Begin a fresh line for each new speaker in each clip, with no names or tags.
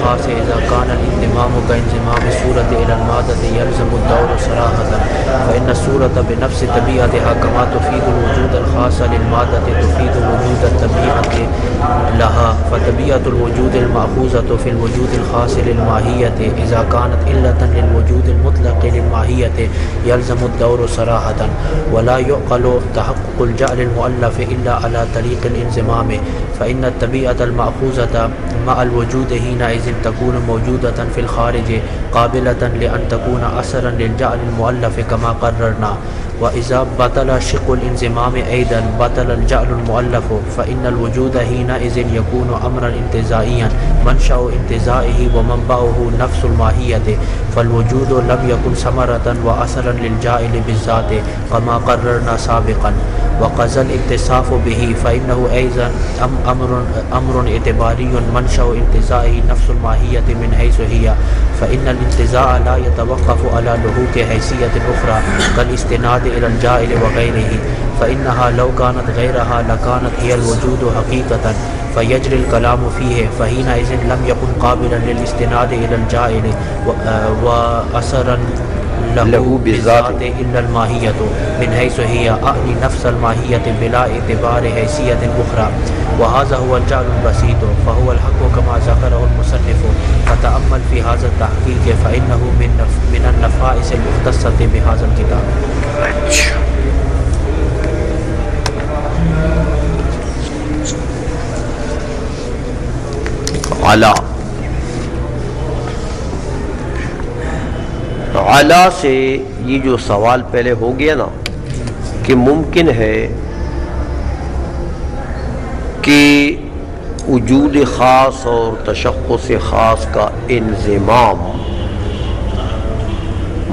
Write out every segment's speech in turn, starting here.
الخاص إذا كان الانضمام كانضمام الصورة إلى المادة يلزم الدور صراحة، فإن الصورة بنفس طبيعتها كما تفيد الوجود الخاص للمادة تفيد وجود الطبيعة لها، فطبيعة الوجود المأخوذة في الوجود الخاص للماهية إذا كانت علة للوجود المطلق للماهية يلزم الدور صراحة، ولا يعقل تحقق الجعل المؤلف إلا على طريق الانضمام، فإن الطبيعة المأخوذة مع الوجود حينئذ تكون موجودة في الخارج قابلة لأن تكون أثرا للجعل المؤلف كما قررنا. وإذا بطل شق الانضمام أيضا بطل الجعل المؤلف، فإن الوجود حينئذ يكون أمرا انتزاعيا منشأ انتزاعه ومنبعه نفس الماهية، فالوجود لم يكن ثمرة وأثرا للجائل بالذات كما قررنا سابقا. وقذا الاتصاف به فإنه أيضا أمر اعتباري منشأ انتزاعه نفس الماهية من حيث هي، فإن الانتزاع لا يتوقف على لحوق حيثية أخرى كالاستناد إلى الجائل وغيره، فإنها لو كانت غيرها لكانت هي الوجود حقيقة فيجري الكلام فيه، فحينئذ لم يكن قابلا للاستناد إلى الجائل وأثرا له بالذات إلا الماهية من حيث هي، أعني نفس الماهية بلا اعتبار حيثية أخرى، وهذا هو الجعل البسيط فهو الحق كما ذكره المصنف. فتأمل في هذا التحقيق فإنه من النفائس المختصة بهذا الكتاب.
علا سے یہ جو سوال پہلے ہو گیا نا کہ ممکن ہے کہ وجود خاص اور تشخص خاص کا انضمام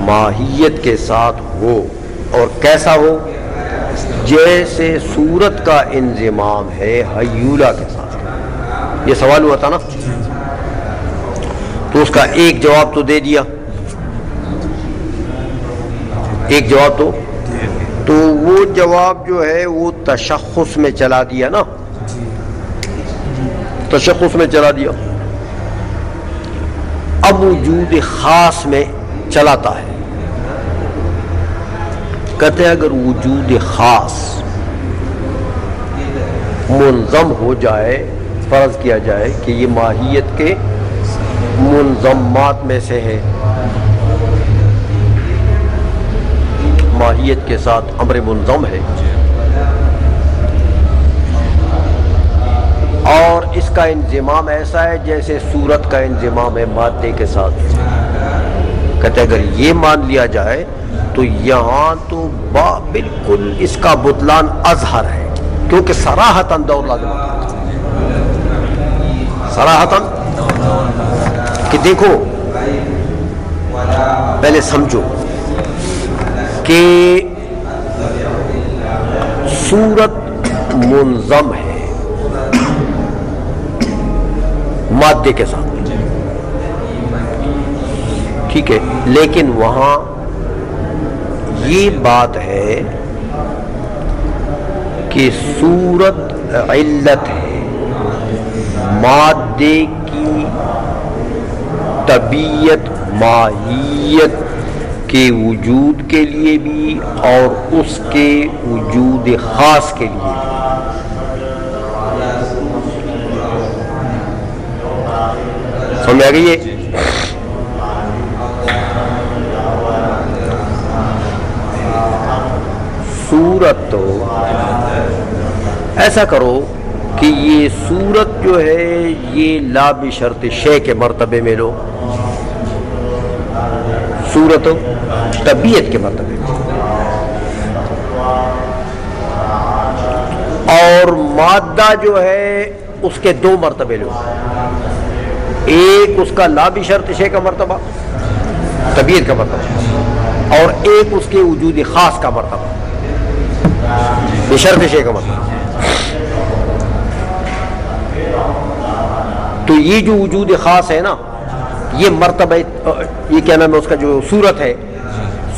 ماہیت کے ساتھ ہو، اور کیسا ہو؟ جیسے صورت کا انضمام ہے حیولہ کے ساتھ۔ یہ سوال ہوا تھا نا، تو اس کا ایک جواب تو دے دیا، ایک جواب تو وہ جواب جو ہے وہ تشخص میں چلا دیا نا، تشخص میں چلا دیا۔ اب وجود خاص میں چلاتا ہے، کہتے ہیں اگر وجود خاص منظم ہو جائے، فرض کیا جائے کہ یہ ماہیت کے منظمات میں سے ہے، ماہیت کے ساتھ امر منظم ہے، اور اس کا انضمام ایسا ہے جیسے صورت کا انضمام ہے مادے کے ساتھ، کہتے ہیں اگر یہ مان لیا جائے تو یہاں تو بالکل اس کا بطلان اظہر ہے، کیونکہ صراحتاً دور لازم ہے، صراحتاً کہ دیکھو پہلے سمجھو کہ صورت منظم ہے مادے کے ساتھ، ٹھیک ہے، لیکن وہاں یہ بات ہے کہ صورت علت ہے، مادے کی طبیعت ماہیت کے وجود کے لیے بھی اور اس کے وجود خاص کے لیے بھی۔ سمجھ آ گئی ہے؟ صورت تو ایسا کرو کہ یہ صورت جو ہے یہ لا بشرط شے کے مرتبے میں لو، صورت طبیعت کے مرتبے میں، اور مادہ جو ہے اس کے دو مرتبے لو، ایک اس کا لا بشرط شے کا مرتبہ طبیعت کا مرتبہ، اور ایک اس کے وجود خاص کا مرتبہ بشرط شے کا مرتبہ۔ تو یہ جو وجود خاص ہے نا، یہ مرتبہ، یہ کیا نام ہے اس کا، جو صورت ہے،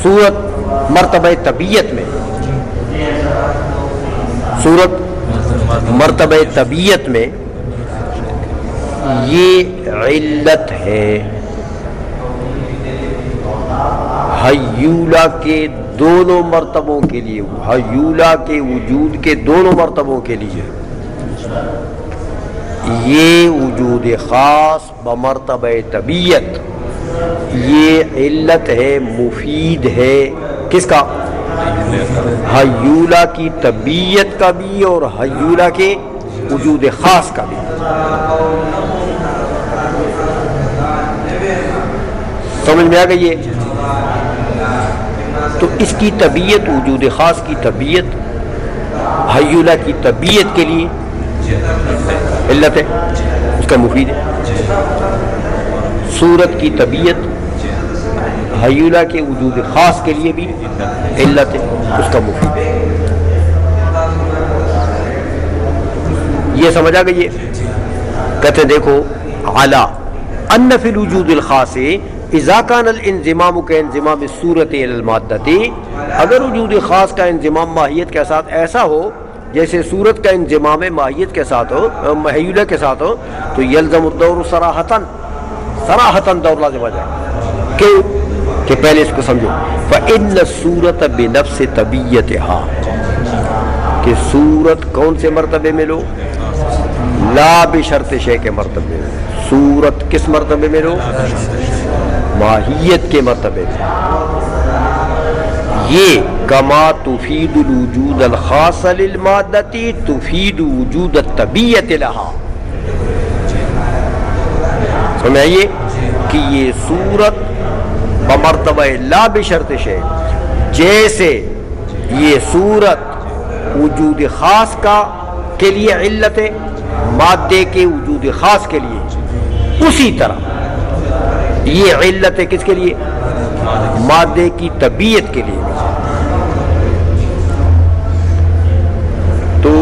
صورت مرتبہ طبیعت میں، صورت مرتبہ طبیعت میں یہ علت ہے حیولہ کے دونوں مرتبوں کے لیے، حیولہ کے وجود کے دونوں مرتبوں کے لیے. یہ وجود خاص بمرتبہ طبیعت، یہ علت ہے، مفید ہے کس کا؟ حیولہ کی طبیعت کا بھی اور حیولہ کے وجود خاص کا بھی. سمجھ میں آ گئی ہے؟ تو اس کی طبیعت، وجود خاص کی طبیعت حیولہ کی طبیعت کے لیے علت ہے، اس کا مفید ہے. صورت کی طبیعت حیولہ کے وجود خاص کے لیے بھی علت ہے، اس کا مفید ہے. یہ سمجھ آ گئی ہے؟ کہتے دیکھو علی ان فی الوجود الخاص اذا کان الانضمام کانضمام الصورت الی المادۃ، اگر وجود خاص کا انضمام ماہیت کے ساتھ ایسا ہو جیسے صورت کا انضمام ماہیت کے ساتھ ہو، حیولہ کے ساتھ ہو، تو یلزم الدور صراحتاً، صراحتاً دور لازم آ جائے. کیوں؟ کہ پہلے اس کو سمجھو. فإن الصورت بنفس طبیعتها، کہ صورت کون سے مرتبے میں لو؟ لا بشرط شے کے مرتبے میں. صورت کس مرتبے میں لو؟ ماہیت کے مرتبے میں. یہ کما تفید الوجود الخاص للمادۃ تفید وجود الطبیعت لها. سمجھئے کہ یہ صورت بمرتبہ لا بشرط شے، جیسے یہ صورت وجود خاص کا کے لیے علت ہے مادے کے وجود خاص کے لیے، اسی طرح یہ علت ہے کس کے لیے؟ مادے کی طبیعت کے لیے. تو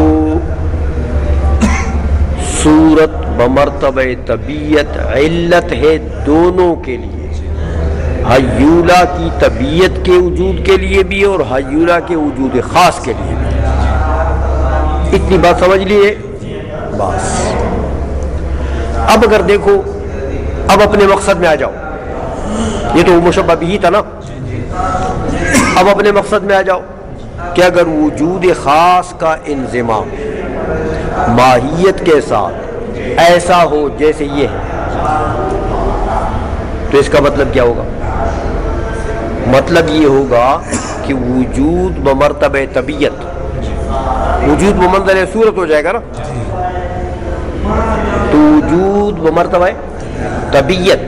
صورت بمرتبہ طبیعت علت ہے دونوں کے لیے، حیولہ کی طبیعت کے وجود کے لیے بھی اور حیولہ کے وجود خاص کے لیے بھی. اتنی بات سمجھ لیے بس. اب اگر دیکھو، اب اپنے مقصد میں آ جاؤ. یہ تو مشبہ بھی تھا نا، اب اپنے مقصد میں آ جاؤ کہ اگر وجود خاص کا انضمام ماہیت کے ساتھ ایسا ہو جیسے یہ ہے، تو اس کا مطلب کیا ہوگا؟ مطلب یہ ہوگا کہ وجود بمرتبہ طبیعت، وجود بمنزلہ صورت ہو جائے گا نا. تو وجود بمرتبہ طبیعت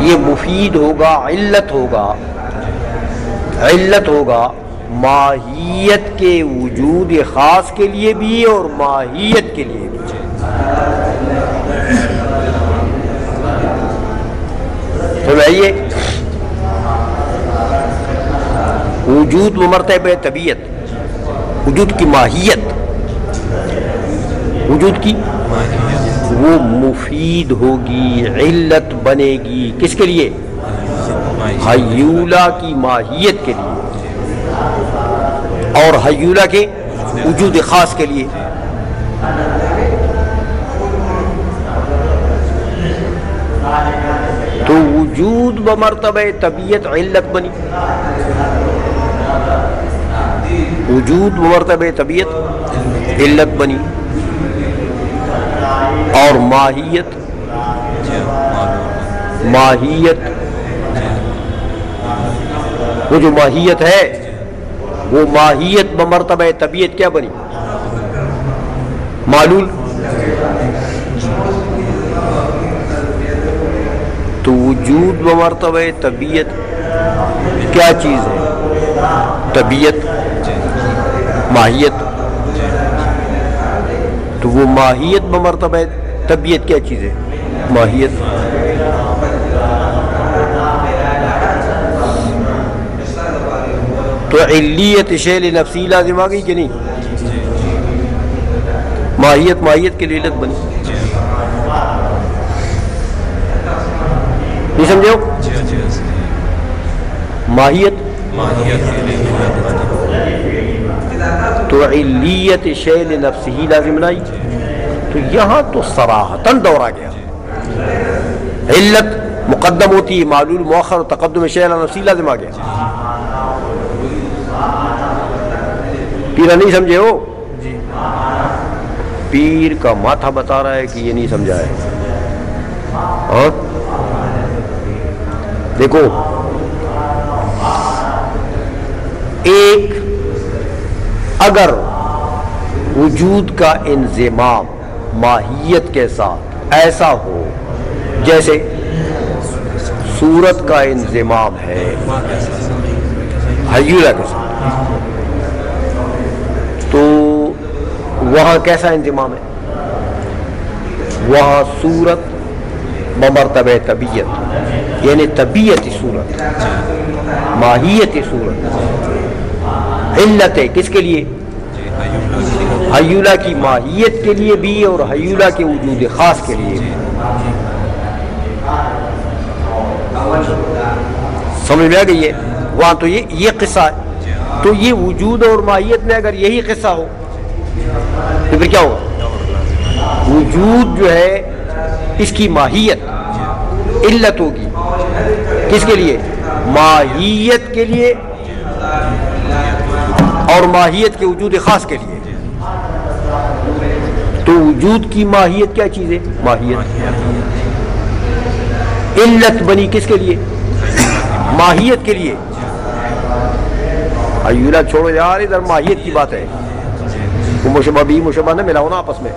یہ مفید ہوگا، علت ہوگا، علت ہوگا ماہیت کے وجود خاص کے لیے بھی اور ماہیت کے لیے بھی. سمجھئے وجود بمرتبہ طبیعت، وجود کی ماہیت، وجود کی وہ مفید ہوگی، علت بنے گی کس کے لیے؟ حیولہ کی ماہیت کے لیے اور حیولہ کے وجود خاص کے لیے. تو وجود بمرتبہ طبیعت علت بنی، وجود بمرتبہ طبیعت علت بنی، اور ماہیت، ماہیت وہ جو ماہیت ہے وہ ماہیت بمرتبہ طبیعت کیا بنی؟ معلول. تو وجود بمرتبہ طبیعت کیا چیز ہے؟ طبیعت، ماہیت. تو وہ ماہیت بمرتبہ طبیعت کیا چیز ہے؟ ماہیت. تو علیت شے لنفسی لازم آ گئی کہ نہیں؟ ماہیت ماہیت کے لیے علت بنی. نہیں سمجھو؟ ماہیت تو علیت شے لنفسی لازم نہیں. تو یہاں تو صراحتاً دور آ گیا. علت مقدم ہوتی ہے، معلول مؤخر و تقدم شیء علی نفسی لازم آ گیا. پیرا نہیں سمجھے ہو؟ پیر کا ماتھا بتا رہا ہے کہ یہ نہیں سمجھا ہے. ہاں دیکھو، ایک اگر وجود کا انضمام ماہیت کے ساتھ ایسا ہو جیسے صورت کا انضمام ہے حیولہ کے ساتھ، تو وہاں کیسا انضمام ہے؟ وہاں صورت بمرتبہ طبیعت، یعنی طبیعت صورت، ماہیت صورت، علت ہے کس کے لیے؟ حیولہ کی ماہیت کے لیے بھی اور حیولہ کے وجود خاص کے لیے بھی. سمجھ میں آ گئی ہے؟ وہاں تو یہ قصہ ہے. تو یہ وجود اور ماہیت میں اگر یہی قصہ ہو تو پھر کیا ہوگا؟ وجود جو ہے اس کی ماہیت علت ہوگی کس کے لیے؟ ماہیت کے لیے اور ماہیت کے وجود خاص کے لیے. تو وجود کی ماہیت کیا چیز ہے؟ ماہیت. علت بنی کس کے لیے؟ ماہیت کے لیے. حیولہ چھوڑو یار، ادھر ماہیت کی بات ہے. وہ مشبہ بھی مشبہ نہ ملاؤ نا آپس میں.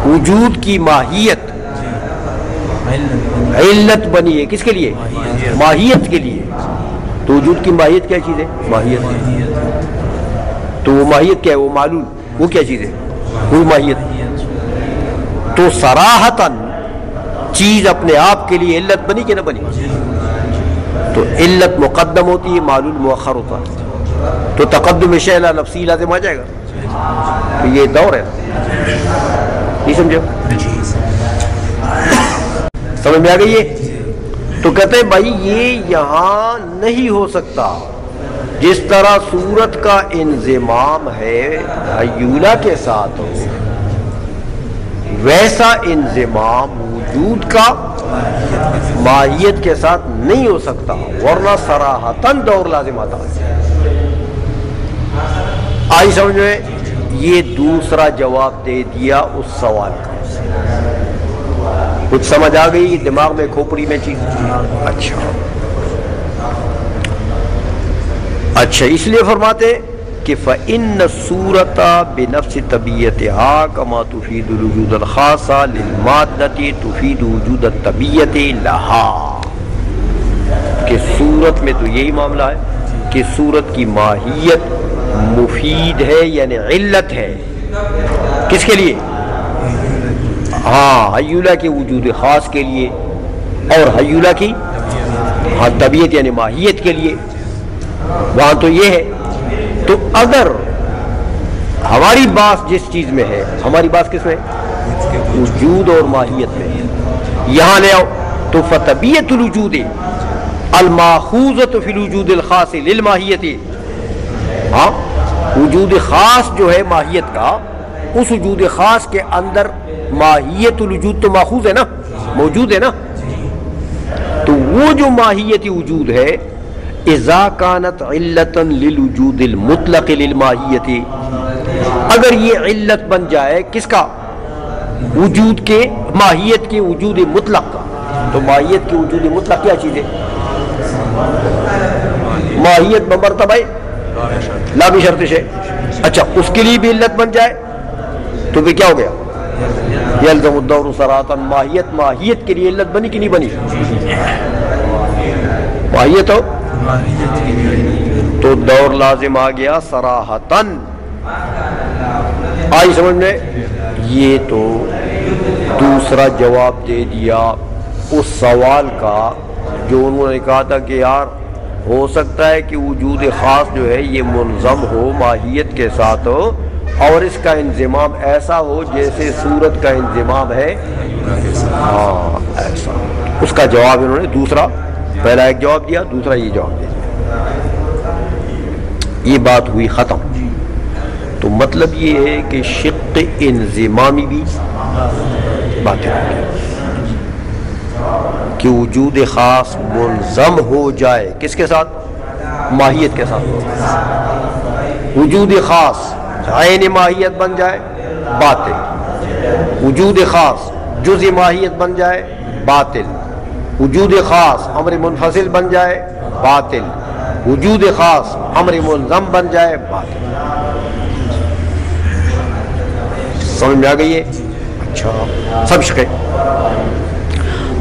وجود کی ماہیت علت بنی ہے کس کے لیے؟ ماہیت کے لیے. تو وجود کی ماہیت کیا چیز ہے؟ ماہیت. تو وہ ماہیت کیا ہے؟ وہ معلول. وہ کیا چیز ہے؟ وہ ماہیت. تو صراحتاً چیز اپنے آپ کے لیے علت بنی کہ نہ بنی؟ تو علت مقدم ہوتی ہے، معلول مؤخر ہوتا ہے. تو تقدم شیء علی نفسی لازم آ جائے گا. تو یہ دور ہے. نہیں سمجھو؟ سمجھ میں آ گئی ہے؟ تو کہتے ہیں بھائی یہ یہاں نہیں ہو سکتا. جس طرح صورت کا انضمام ہے حیولہ کے ساتھ ہو، ویسا انضمام وجود کا ماہیت کے ساتھ نہیں ہو سکتا، ورنہ صراحتاً دور لازم آتا ہے. آئی سمجھ میں؟ یہ دوسرا جواب دے دیا اس سوال کا. کچھ سمجھ آ گئی دماغ میں کھوپڑی میں چیز؟ اچھا اس لیے فرماتے کہ فَإِنَّ الصُّورَةَ بِنَفْسِ طَبِيَّتِهَا كَمَا تُفِيدُ الْوُجُودَ الْخَاصَ لِلْمَادَّةِ تُفِيدُ وُجُودَ الطَّبِيَّةِ لَهَا. کہ صورت میں تو یہی معاملہ ہے کہ صورت کی ماہیت مفید ہے یعنی علت ہے کس کے لیے؟ ہاں حیولہ کے وجود خاص کے لیے اور حیولہ کی طبیعت یعنی ماہیت کے لیے. وہاں تو یہ ہے. تو اگر ہماری بات جس چیز میں ہے، ہماری بات کس میں؟ وجود اور ماہیت میں. یہاں لے آؤ تو فطبیعت الوجود الماخوذۃ فی الوجود الخاص للماہیت. ہاں وجود خاص جو ہے ماہیت کا، اس وجود خاص کے اندر ماہیت الوجود تو ماخوذ ہے نا، موجود ہے نا. تو وہ جو ماہیت وجود ہے اذا کانت علتا للوجود المطلق للماہیت، اگر یہ علت بن جائے کس کا؟ وجود کے ماہیت کے وجود مطلق کا. تو ماہیت کے وجود مطلق کیا چیز ہے؟ ماہیت بمرتبہ لا بشرط شیء. اچھا اس کے لیے بھی علت بن جائے تو پھر کیا ہو گیا؟ یلزم الدور صراحتاً. ماہیت کے لیے علت بنی کہ نہیں بنی؟ ماہیت ہو تو دور لازم آ گیا صراحتاً. آئی سمجھ میں؟ یہ تو دوسرا جواب دے دیا اس سوال کا جو انہوں نے کہا تھا کہ یار ہو سکتا ہے کہ وجود خاص جو ہے یہ منظم ہو ماہیت کے ساتھ ہو اور اس کا انضمام ایسا ہو جیسے صورت کا انضمام ہے. ہاں ایسا. اس کا جواب انہوں نے دوسرا، پہلا ایک جواب دیا، دوسرا یہ جواب دیا. یہ بات ہوئی ختم. تو تو مطلب یہ ہے کہ شق انضمامی بھی باطل ہے کہ وجود خاص منظم ہو جائے کس کے ساتھ؟ ماہیت کے ساتھ. وجود خاص عین ماہیت بن جائے باطل. وجود خاص جزء ماہیت بن جائے باطل. وجود خاص امر منفصل بن جائے باطل. وجود خاص امر منظم بن جائے باطل. سمجھ میں آ گئی ہے؟ اچھا سب شقیں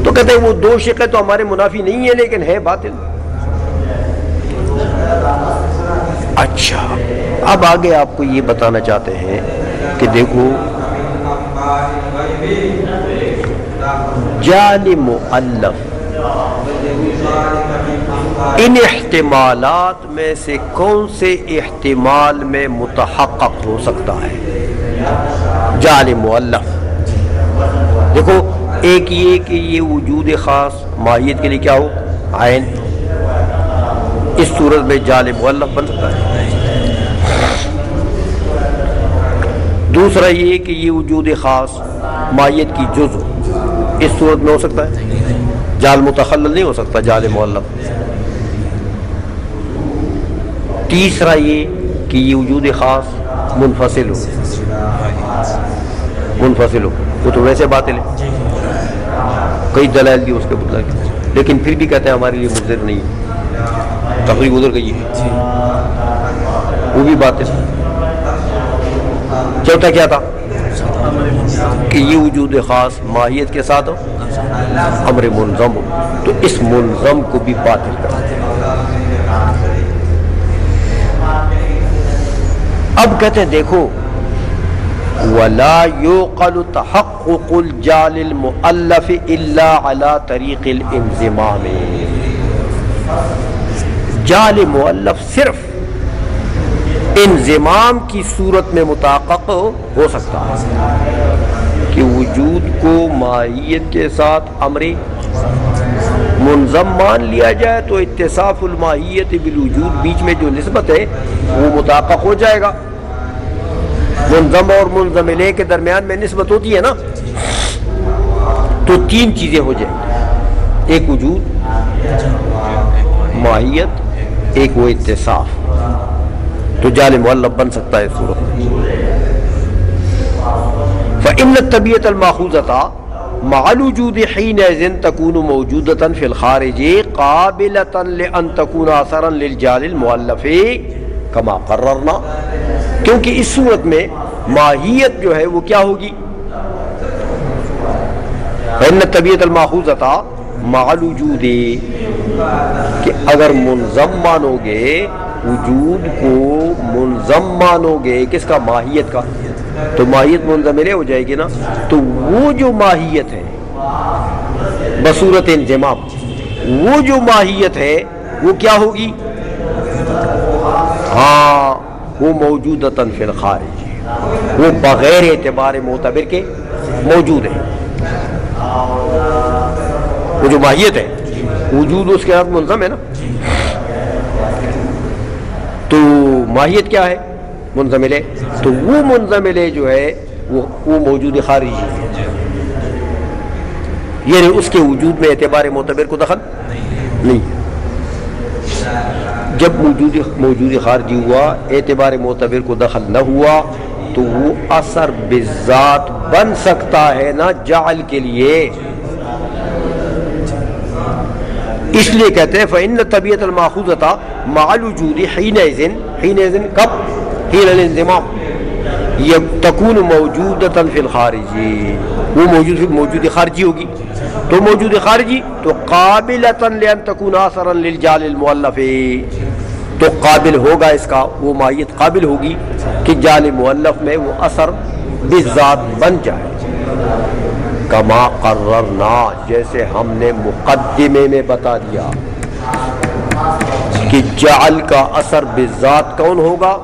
تو کہتے ہیں وہ دو شقیں تو ہمارے منافی نہیں ہیں لیکن ہے باطل. اچھا اب آگے آپ کو یہ بتانا چاہتے ہیں کہ دیکھو جعل مؤلف ان احتمالات میں سے کون سے احتمال میں متحقق ہو سکتا ہے؟ جعل مؤلف دیکھو ایک یہ کہ یہ وجود خاص ماہیت کے لیے کیا ہو؟ عین. اس صورت میں جعل مؤلف بن سکتا ہے. دوسرا یہ کہ یہ وجود خاص ماہیت کی جزء اس صورت میں ہو سکتا ہے. جعل متخلل نہیں ہو سکتا جعل مؤلف. تیسرا یہ کہ یہ وجود خاص منفصل ہو وہ تو ویسے باطل ہے. کئی دلائل دی اس کے بدلا کے لیکن پھر بھی کہتے ہیں ہمارے لیے مضر نہیں ہے. تقریب گزر گئی ہے وہ بھی باطل. چوتھا کیا تھا کہ یہ وجود خاص ماہیت کے ساتھ ہو امر منظم ہو تو اس منظم کو بھی باطل کرتے ہیں. اب کہتے ہیں دیکھو وَلَا يُعْقَلُ تَحَقُّقُ الْجَعْلِ الْمُؤَلَّفِ إِلَّا عَلَى طَرِيقِ الْإِنْضِمَامِ. جعل مؤلف صرف انضمام کی صورت میں متحقق ہو سکتا ہے کہ وجود کو ماہیت کے ساتھ امر منظم مان لیا جائے تو اتصاف الماہیت بالوجود بیچ میں جو نسبت ہے وہ متحقق ہو جائے گا. منظم اور منظم الیہ کے درمیان میں نسبت ہوتی ہے نا تو تین چیزیں ہو جائیں گی. ایک وجود ماہیت ایک وہ اتصاف تو جعل مؤلف بن سکتا ہے صورت میں. فإن الطبيعة المأخوذة مع الوجود حينئذ تكون موجودة في الخارج قابلة لأن تكون أثرا للجعل المؤلف كما قررنا. کیونکہ اس صورت میں ماہیت جو ہے وہ کیا ہوگی؟ فإن الطبيعة المأخوذة مع الوجود کہ اگر منظم مانو گے وجود کو منظم مانو گے کس کا؟ ماہیت کا. تو ماہیت منضمرے ہو جائے گی نا تو وہ جو ماہیت ہے بصورت انضمام وہ جو ماہیت ہے وہ کیا ہوگی؟ ہاں وہ موجودتاً فی الخارج وہ بغیر اعتبار معتبر کے موجود ہے. وہ جو ماہیت ہے وجود اس کے ساتھ منظم ہے نا تو ماہیت کیا ہے؟ منظم الیہ. تو وہ منظم الیہ جو ہے وہ موجود خارجی ہے یعنی اس کے وجود میں اعتبار معتبر کو دخل نہیں. جب موجود خارجی ہوا اعتبار معتبر کو دخل نہ ہوا تو وہ اثر بالذات بن سکتا ہے نا جعل کے لیے. اس لیے کہتے ہیں فإن الطبيعة المأخوذة مع الوجود حينئذ کب؟ حين الانضمام تكون موجودة في الخارج وہ موجود خارجی ہوگی. تو موجود خارجی تو قابلة لأن تكون أثرا للجعل المؤلف تو قابل ہوگا اس کا وہ ماہیت قابل ہوگی کہ جعل مؤلف میں وہ اثر بالذات بن جائے. کما قررنا جیسے ہم نے مقدمے میں بتا دیا کہ جعل کا اثر بالذات کون ہوگا؟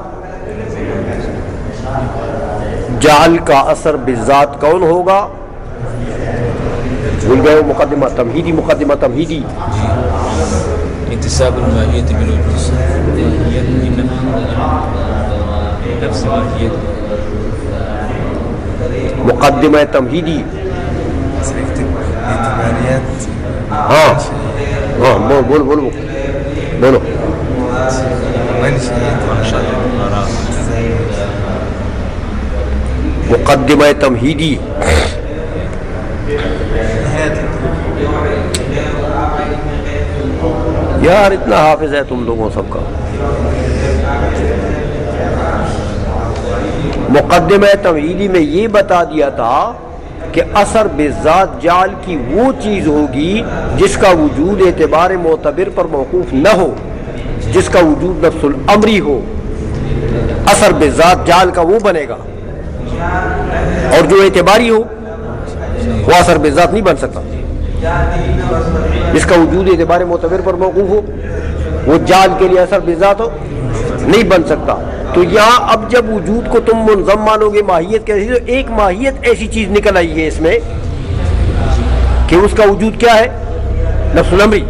جعل کا اثر بالذات کون ہوگا؟ بھول گئے مقدمہ تمہیدی
انتصاب الماہیت بالوجود
مقدمہ تمہیدی. ہاں ہاں بولو بولو بولو. مقدمہ تمہیدی یار اتنا حافظ ہے تم لوگوں سب کا. مقدمہ تمہیدی میں یہ بتا دیا تھا کہ اثر بذات جعل کی وہ چیز ہوگی جس کا وجود اعتبار معتبر پر موقوف نہ ہو، جس کا وجود نفس الامری ہو. اثر بذات جعل کا وہ بنے گا، اور جو اعتباری ہو وہ اثر بذات نہیں بن سکتا. جس کا وجود اعتبار معتبر پر موقوف ہو وہ جعل کے لیے اثر بذات ہو نہیں بن سکتا. تو یہاں اب جب وجود کو تم منظم مانو گے ماہیت کیسی، تو ایک ماہیت ایسی چیز نکل آئی ہے اس میں کہ اس کا وجود کیا ہے؟ نفس الامری،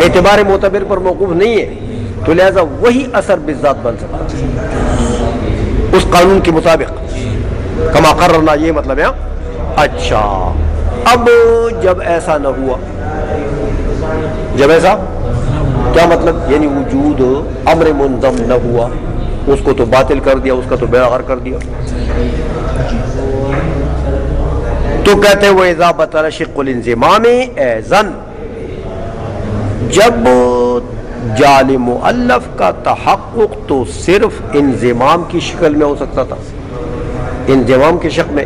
اعتبار معتبر پر موقوف نہیں ہے، تو لہذا وہی اثر بالذات بن سکتا ہے اس قانون کے مطابق. کما قررنا، یہ مطلب ہے. اچھا اب جب ایسا نہ ہوا، جب ایسا کیا مطلب؟ یعنی وجود امر منظم نہ ہوا، اس کو تو باطل کر دیا، اس کا تو بیغار کر دیا. تو کہتے ہیں وہ اذا بطل شق الانضمام ایزن، جب جعل مؤلف کا تحقق تو صرف انضمام کی شکل میں ہو سکتا تھا، انضمام کی شکل میں،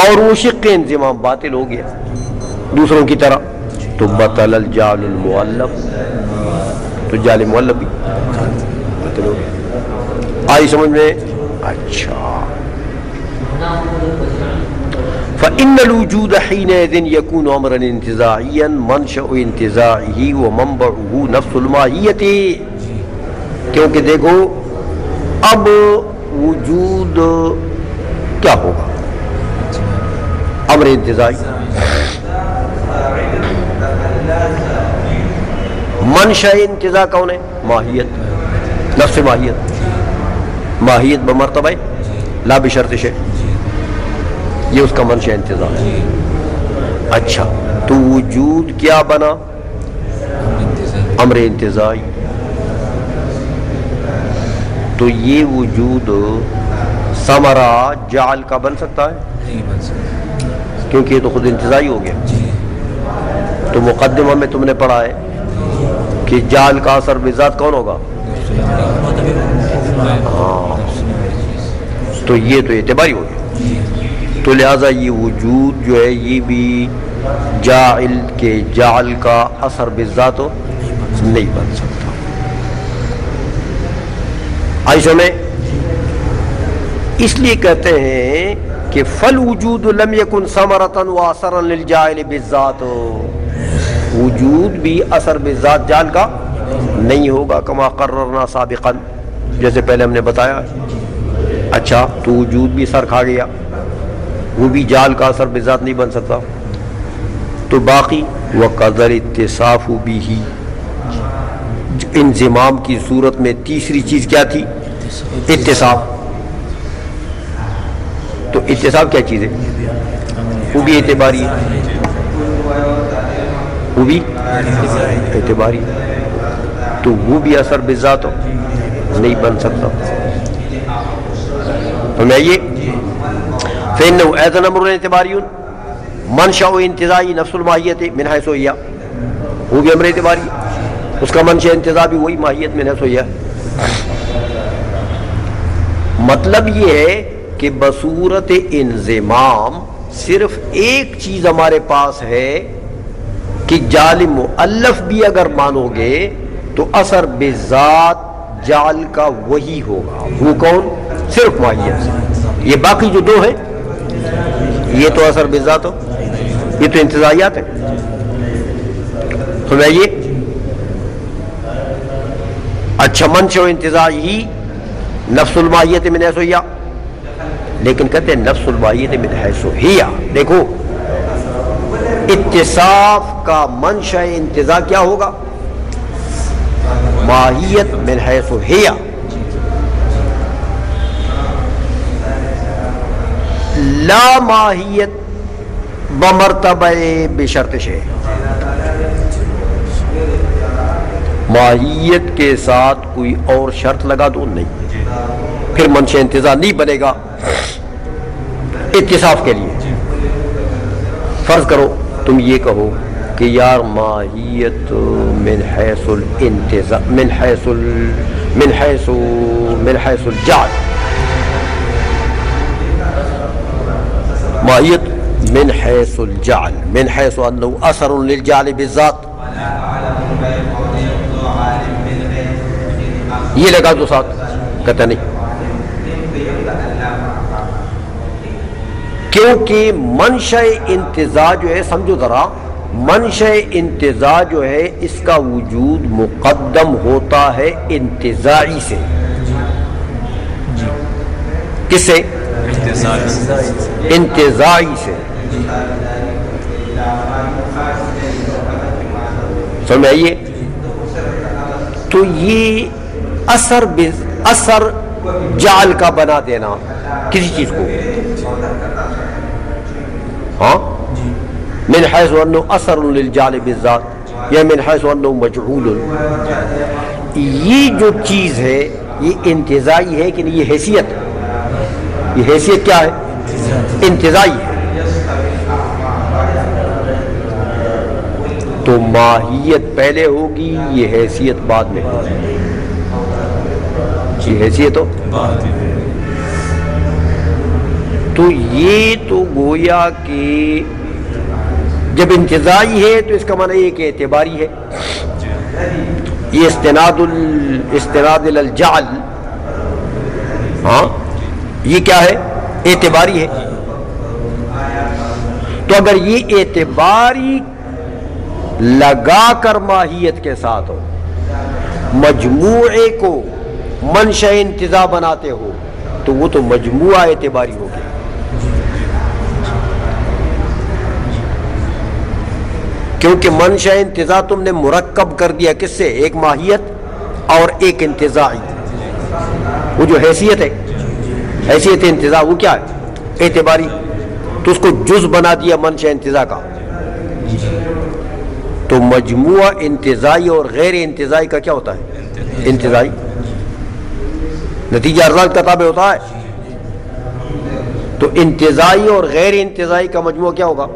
اور وہ شق انضمام باطل ہو گیا دوسروں کی طرح، تو بطل الجعل المؤلف، تو جعل مؤلف بھی باطل ہو گیا. آئی سمجھ میں؟ اچھا فإن الوجود حينئذ يكون أمرا انتزاعيا منشأ انتزاعه ومنبعه نفس الماهية. کیونکہ دیکھو اب وجود کیا ہوگا؟ امر انتزاعی. منشأ انتزاع کون ہے؟ ماہیت، نفس ماہیت. ماہیت بمرتبہ لا بشرط شے، یہ اس کا منشأ انتزاع ہے. اچھا تو وجود کیا بنا؟ امر انتزاعی. تو یہ وجود ثمرہ جعل کا بن سکتا ہے؟ نہیں بن سکتا، کیونکہ یہ تو خود انتزاعی ہو گیا. تو مقدمہ میں تم نے پڑھا ہے کہ جعل کا اثر بذات کون ہوگا؟ ہاں، تو یہ تو اعتباری ہو گیا. تو لہذا یہ وجود جو ہے یہ بھی جاعل کے جعل کا اثر بالذات نہیں بن سکتا. آئی سمیں؟ اس لیے کہتے ہیں کہ فالوجود لم یکن ثمرۃ واثرا للجاعل بالذات، وجود بھی اثر بالذات جعل کا نہیں ہوگا. کما قررنا سابقا، جیسے پہلے ہم نے بتایا. اچھا تو وجود بھی سر کھا گیا، وہ بھی جعل کا اثر بذات نہیں بن سکتا. تو باقی وقدر اتصاف بھی، انضمام کی صورت میں تیسری چیز کیا تھی؟ اتصاف. تو اتصاف کیا چیز ہے؟ وہ بھی اعتباری ہے، وہ بھی اعتباری، تو وہ بھی اثر بالذات نہیں بن سکتا. سمجھائیے؟ فإنه أيضا أمر اعتباری منشأ انتزاعی نفس الماہیت من حیث ہی، وہ بھی امر اعتباری، اس کا منشأ انتزاع بھی وہی ماہیت من حیث ہی. مطلب یہ ہے کہ بصورت انضمام صرف ایک چیز ہمارے پاس ہے کہ جعل مؤلف بھی اگر مانو گے تو اثر بذات جعل کا وہی ہوگا. وہ کون؟ صرف ماہیت. یہ باقی جو دو ہیں یہ تو اثر بذات ہو، یہ تو انتزاعیات ہیں. سمجھائیے؟ اچھا منشأ انتزاعی نفس الماہیت من حیث ہی، لیکن کہتے ہیں نفس الماہیت من حیث ہی. دیکھو اتصاف کا منشأ انتزاع کیا ہوگا؟ ماہیت من حیث ہی. لا ماہیت بمرتبہ بشرط شے، ماہیت کے ساتھ کوئی اور شرط لگا دو نہیں، پھر منشأ انتزاع نہیں بنے گا اتصاف کے لیے۔ فرض کرو تم یہ کہو کہ یار ماہیت من حیث الانتزاع من حیث الجعل، ماہیت من حیث الجعل، من حیث انه اثر للجعل بالذات، یہ لگا دو ساتھ، کہتا نہیں، کیونکہ منشأ انتزاع جو ہے، سمجھو ذرا، منشأ انتزاع جو ہے اس کا وجود مقدم ہوتا ہے انتزاعی سے۔ کس سے؟ انتزاعی سے۔ سمجھ میں آئیے؟ تو یہ اثر جعل کا بنا دینا کسی چیز کو، ہاں، من حیث انه اثر للجعل بالذات یا من حیث انه مجعول، یہ جو چیز ہے یہ انتزاعی ہے کہ نہیں؟ یہ حیثیت، یہ حیثیت کیا ہے؟ انتزاعی ہے۔ تو ماہیت پہلے ہوگی، یہ حیثیت بعد میں ہوگی، یہ حیثیت ہو۔ تو یہ تو گویا کہ جب انتزاعی ہے تو اس کا معنی یہ کہ اعتباری ہے، یہ استناد الجعل، ہاں، یہ کیا ہے؟ اعتباری ہے۔ تو اگر یہ اعتباری لگا کر ماہیت کے ساتھ ہو، مجموعے کو منشأ انتزاع بناتے ہو، تو وہ تو مجموعہ اعتباری ہو گیا۔ کیونکہ منشأ انتزاع تم نے مرکب کر دیا کس سے؟ ایک ماہیت اور ایک انتزاعی۔ وہ جو حیثیت ہے، حیثیت انتزاع، وہ کیا ہے؟ اعتباری، تو اس کو جز بنا دیا منشأ انتزاع کا۔ تو مجموعہ انتزاعی اور غیر انتزاعی کا کیا ہوتا ہے؟ انتزاعی۔ نتیجہ ارزاق کا تابع ہوتا ہے۔ تو انتزاعی اور غیر انتزاعی کا مجموعہ کیا ہوگا؟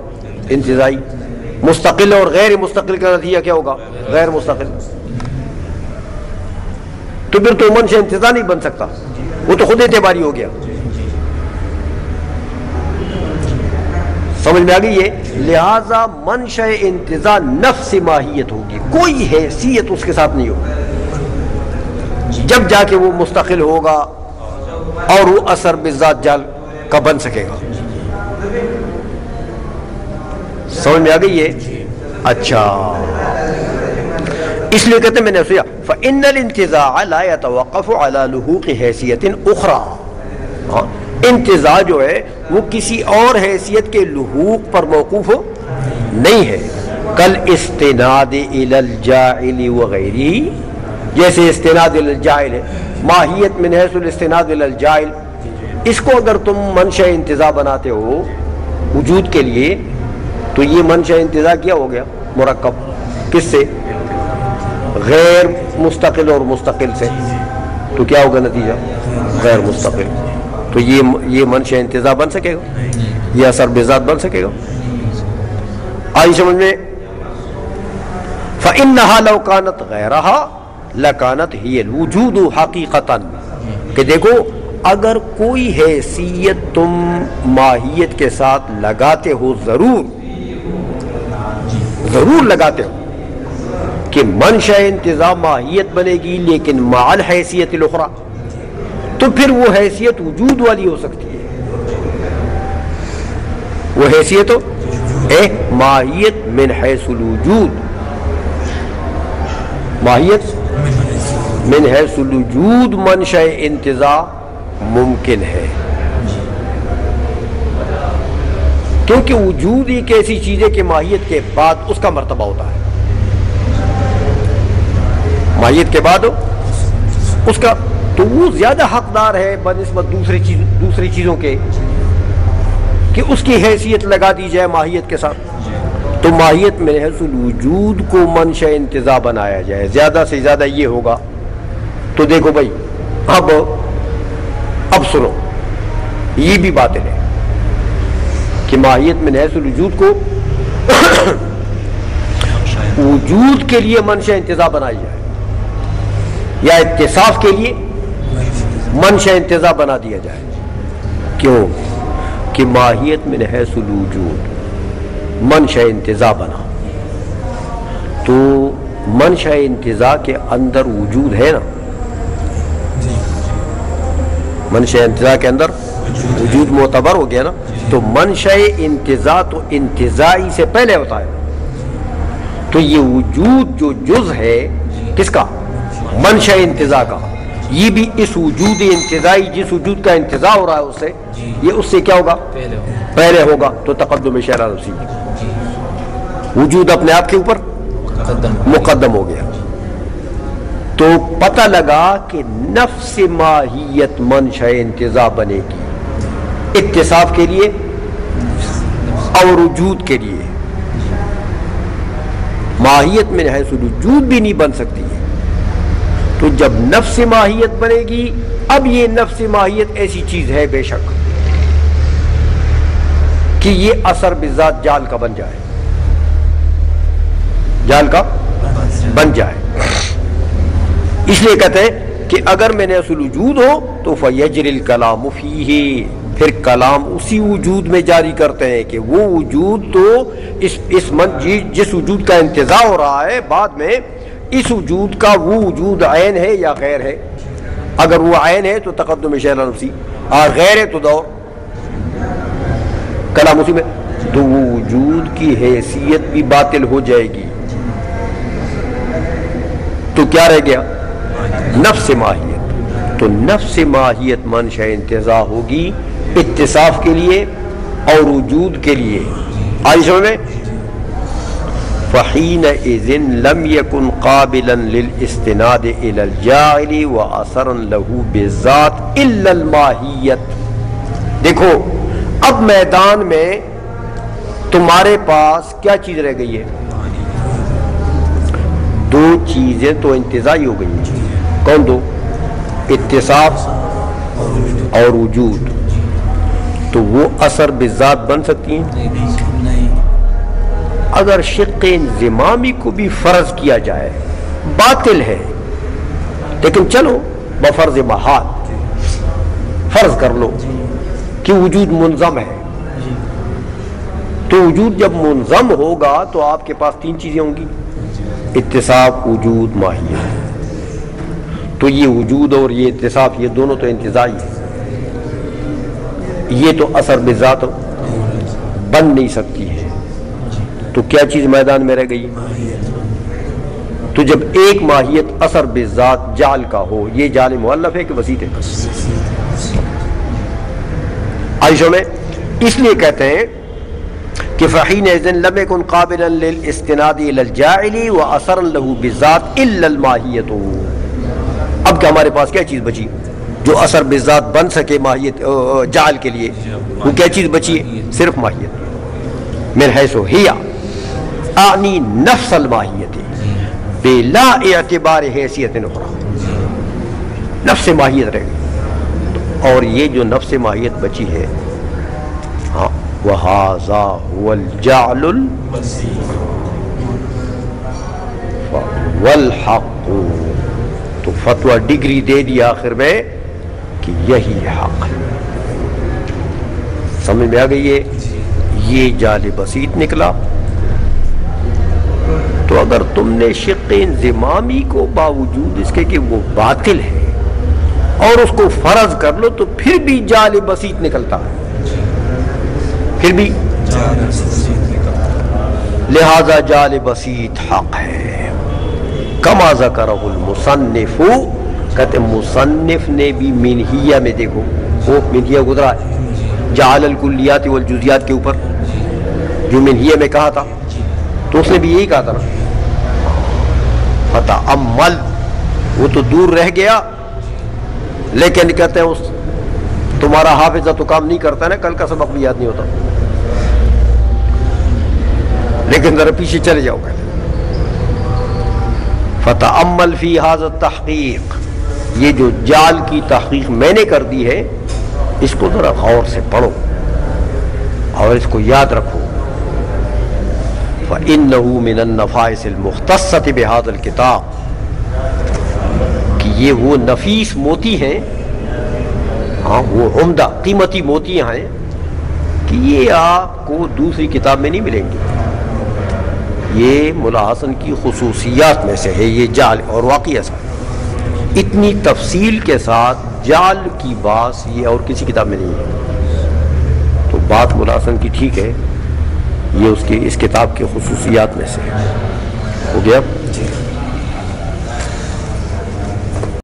انتزاعی۔ مستقل اور غیر مستقل کا نتیجہ کیا ہوگا؟ غیر مستقل۔ تو پھر تو منشأ انتزاع نہیں بن سکتا، وہ تو خود اعتباری ہو گیا۔ سمجھ میں آ گئی ہے؟ لہذا منشأ انتزاع نفس ماہیت ہوگی، کوئی حیثیت اس کے ساتھ نہیں ہوگی، جب جا کے وہ مستقل ہوگا اور وہ اثر بالذات جعل کا بن سکے گا۔ سمجھ میں آ گئی ہے؟ اچھا، اس لیے کہتے ہیں، میں نے سوچا فَإِنَّ الْانْتِزَاعَ لَا يَتَوَقَّفُ عَلَى لُحُوقِ حیثیت اخرى، انتزاع جو ہے وہ کسی اور حیثیت کے لحوق پر موقوف نہیں ہے، کل استناد الی الجاعل وغیرہ، جیسے استناد الی الجاعل ہے، ماہیت من حیث الاستناد الی الجاعل، اس کو اگر تم منشأ انتزاع بناتے ہو وجود کے لیے، تو یہ منشأ انتزاع کیا ہو گیا؟ مرکب، کس سے؟ غیر مستقل اور مستقل سے، تو کیا ہوگا نتیجہ؟ غیر مستقل۔ تو یہ منشأ انتزاع بن سکے گا؟ یہ اثر بذات بن سکے گا؟ آئی سمجھ میں؟ فَإِنَّهَا لَوْ كَانَتْ غَيْرَهَا لَكَانَتْ هِيَ الْوُجُودُ حَقِيقَةً، کہ دیکھو اگر کوئی حیثیت تم ماہیت کے ساتھ لگاتے ہو، ضرور لگاتے ہو کہ منشأ انتزاع ماہیت بنے گی لیکن مع الحیثیت الاخرى، تو پھر وہ حیثیت وجود والی ہو سکتی ہے، وہ حیثیت ماہیت من حیث الوجود، ماہیت من حیث الوجود منشأ انتزاع ممکن ہے، کیونکہ وجود ایک ایسی چیز ہے کہ ماہیت کے بعد اس کا مرتبہ ہوتا ہے، ماہیت کے بعد اس کا، تو وہ زیادہ حقدار ہے بنسبت دوسری چیزوں کے، کہ اس کی حیثیت لگا دی جائے ماہیت کے ساتھ، تو ماہیت میں حیث الوجود کو منشأ انتزاع بنایا جائے، زیادہ سے زیادہ یہ ہوگا۔ تو دیکھو بھائی اب سنو، یہ بھی باطل ہے کہ ماہیت میں حیث الوجود کو وجود کے لیے منشأ انتزاع بنائی جائے یا اتصاف کے لیے منشأ انتزاع بنا دیا جائے۔ کیوں؟ کہ ماہیت من حیث الوجود منشأ انتزاع بنا، تو منشأ انتزاع کے اندر وجود ہے نا، منشأ انتزاع کے اندر وجود معتبر ہو گیا نا، تو منشأ انتزاع تو انتزاعی سے پہلے ہوتا ہے، تو یہ وجود جو جز ہے کس کا؟ منشأ انتزاع کا، یہ بھی اس وجود انتزاعی جس وجود کا انتزاع ہو رہا ہے اس سے، یہ اس سے کیا ہوگا؟ پہلے ہوگا، تو تقدم شرع نفسی، وجود اپنے آپ کے اوپر مقدم ہو گیا۔ تو پتہ لگا کہ نفس ماہیت منشأ انتزاع بنے گی اتصاف کے لیے اور وجود کے لیے، ماہیت میں حیث الوجود بھی نہیں بن سکتی ہے۔ تو جب نفس ماہیت بنے گی، اب یہ نفس ماہیت ایسی چیز ہے بے شک کہ یہ اثر بذات جال کا بن جائے، جال کا بن جائے۔ اس لیے کہتے ہیں کہ اگر میں نے اصل وجود ہو تو فیجری الکلام فیہ، پھر کلام اسی وجود میں جاری کرتے ہیں کہ وہ وجود تو جس وجود کا انتزاع ہو رہا ہے بعد میں، اس وجود کا وہ وجود عین ہے یا غیر ہے۔ اگر وہ عین ہے تو تقدم شرع نفسی، اور غیر ہے تو دور کلام اسی میں، تو وہ وجود کی حیثیت بھی باطل ہو جائے گی۔ تو کیا رہ گیا؟ نفس ماہیت۔ تو نفس ماہیت منشأ انتزاع ہوگی اتصاف کے لیے اور وجود کے لیے۔ آئی سمجھ میں؟ فَحِينَئِذٍ لَمْ يَكُنْ قَابِلًا لِلْإِسْتِنَادِ إِلَى الْجَاعِلِ وَأَثَرًا لَهُ بِالذَّاتِ إِلَّا الْمَاهِيَّةِ۔ دیکھو اب میدان میں تمہارے پاس کیا چیز رہ گئی ہے؟ دو چیزیں تو انتزاعی ہو گئی ہیں۔ کون دو؟ اتصاف اور وجود۔ تو وہ اثر بالذات بن سکتی ہیں؟ اگر شق انضمامی کو بھی فرض کیا جائے باطل ہے، لیکن چلو بفرض محال فرض کر لو کہ وجود منظم ہے، تو وجود جب منظم ہوگا تو آپ کے پاس تین چیزیں ہوں گی، اتصاف، وجود، ماہیت۔ تو یہ وجود اور یہ اتصاف یہ دونوں تو انتزاعی ہیں، یہ تو اثر بذات بن نہیں سکتی ہے۔ تو کیا چیز میدان میں رہ گئی؟ تو جب ایک ماہیت اثر بذات جعل کا ہو، یہ جعل مؤلف ہے کہ وسیط ہے؟ عائشہ میں اس لیے کہتے ہیں کہ فَحِينَئِذٍ لَمْ يَكُنْ قَابِلًا لِلْإِسْتِنَادِ إِلَى الْجَاعِلِ وَأَثَرًا لَهُ بِالذَّاتِ إِلَّا الْمَاهِيَّةُ۔ اب کیا ہمارے پاس کیا چیز بچی جو اثر بذات بن سکے ماہیت جعل کے لیے؟ وہ کیا چیز بچی ہے؟ صرف ماہیت۔ من حیث ہی اعنی نفس الماہیت بلا اعتبار حیثیت اخری، نفس ماہیت رہ گئی۔ اور یہ جو نفس ماہیت بچی ہے، ہاں، وَهَذَا هُوَ الْجَعْلُ وَالْحَقُّ۔ تو فتویٰ ڈگری دے دی آخر میں کہ یہی حق ہے۔ سمجھ میں آ گئی ہے؟ یہ جعل بسیط نکلا۔ تو اگر تم نے شق انضمامی کو باوجود اس کے کہ وہ باطل ہے اور اس کو فرض کر لو تو پھر بھی جعل بسیط نکلتا ہے، پھر بھی لہذا جعل بسیط حق ہے۔ کما ذکرہ المصنف، کہتے مصنف نے بھی منہیہ میں، دیکھو وہ منہیہ گزرا ہے جعل الکلیات والجزیات کے اوپر، جو منہیہ میں کہا تھا تو اس نے بھی یہی کہا تھا نا، فتأمل، وہ تو دور رہ گیا لیکن کہتے ہیں اس تمہارا حافظہ تو کام نہیں کرتا نا، کل کا سبق بھی یاد نہیں ہوتا، لیکن ذرا پیچھے چلے جاؤ گے. فتأمل فی ھذا التحقیق، یہ جو جال کی تحقیق میں نے کر دی ہے اس کو ذرا غور سے پڑھو اور اس کو یاد رکھو. فإنہ من النفائس المختصۃ بہذا الکتاب، کہ یہ وہ نفیس موتی ہیں، ہاں وہ عمدہ قیمتی موتیاں ہیں کہ یہ آپ کو دوسری کتاب میں نہیں ملیں گی. یہ ملا حسن کی خصوصیات میں سے ہے یہ جال، اور واقعی ایسا اتنی تفصیل کے ساتھ جال کی بات یہ اور کسی کتاب میں نہیں ہے. تو بات ملا حسن کی ٹھیک ہے، یہ اس کی اس کتاب کی خصوصیات میں سے ہو گیا.